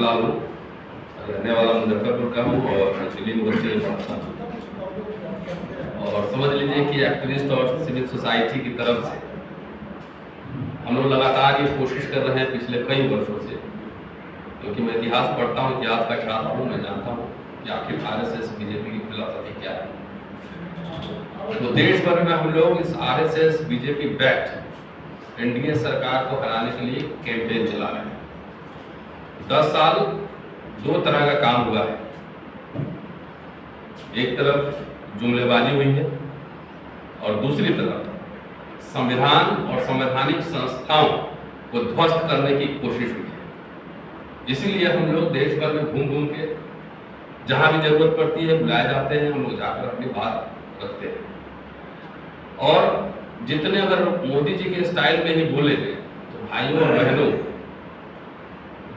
लाल हूँ, रहने वाला मुजफ्फरपुर का हूँ और दिल्ली यूनिवर्सिटी में पढ़ता हूँ। और समझ लीजिए कि एक्टिविस्ट और सिविल सोसाइटी की तरफ से हम लोग लगातार ये कोशिश कर रहे हैं पिछले कई वर्षों से, क्योंकि मैं इतिहास पढ़ता हूँ, इतिहास का छात्र हूँ, मैं जानता हूँ कि आखिर आरएसएस बीजेपी की फिलॉसफी क्या है। तो देश भर में हम लोग इस आरएसएस बीजेपी बैक्ड एनडीए सरकार को हराने के लिए कैंपेन चला रहे हैं। 10 साल दो तरह का काम हुआ है। एक तरफ जुमलेबाजी हुई है और दूसरी तरफ संविधान और संवैधानिक संस्थाओं को ध्वस्त करने की कोशिश हुई है। इसीलिए हम लोग देश भर में घूम घूम के जहां भी जरूरत पड़ती है बुलाए जाते हैं, हम लोग जाकर अपनी बात रखते हैं। और जितने अगर मोदी जी के स्टाइल में ही बोले तो भाइयों और बहनों,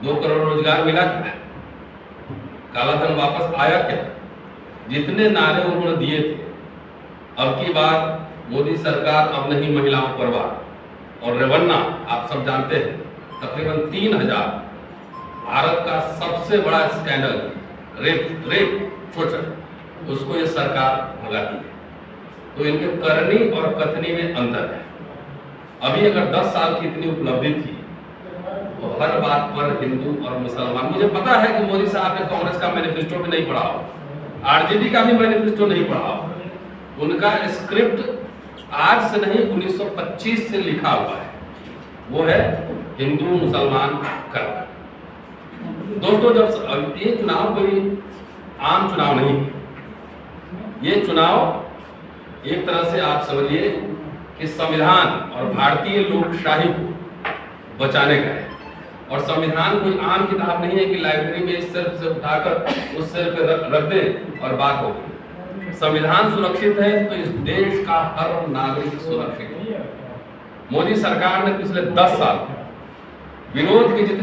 2 करोड़ रोजगार मिला क्या? काला धन वापस आया क्या? जितने नारे उन्होंने दिए थे, अब की बार मोदी सरकार अब नहीं महिलाओं पर वार। और रेवन्ना आप सब जानते हैं, तकरीबन 3000 भारत का सबसे बड़ा स्कैंडल रेप शोषण, उसको ये सरकार भगाती है। तो इनके करनी और कथनी में अंतर है। अभी अगर 10 साल की इतनी उपलब्धि थी तो हर बात पर हिंदू और मुसलमान, मुझे पता है कि मोदी साहब ने कांग्रेस का मैनिफेस्टो भी नहीं पढ़ा हो, आरजेडी का भी मैनिफेस्टो नहीं पढ़ा हो। उनका स्क्रिप्ट आज से नहीं 1925 से लिखा हुआ है, वो है हिंदू मुसलमान करना। दोस्तों, जब ये चुनाव कोई आम चुनाव नहीं है, ये चुनाव एक तरह से आप समझिए कि संविधान और भारतीय लोकशाही को बचाने का है। और संविधान कोई आम किताब नहीं है कि लाइब्रेरी में इस सेल्फ से उठाकर उस सेल्फ पे रख दें और बात हो गई। संविधान सुरक्षित है तो इस देश का हर नागरिक सुरक्षित है। मोदी सरकार ने पिछले 10 साल विरोध के जितने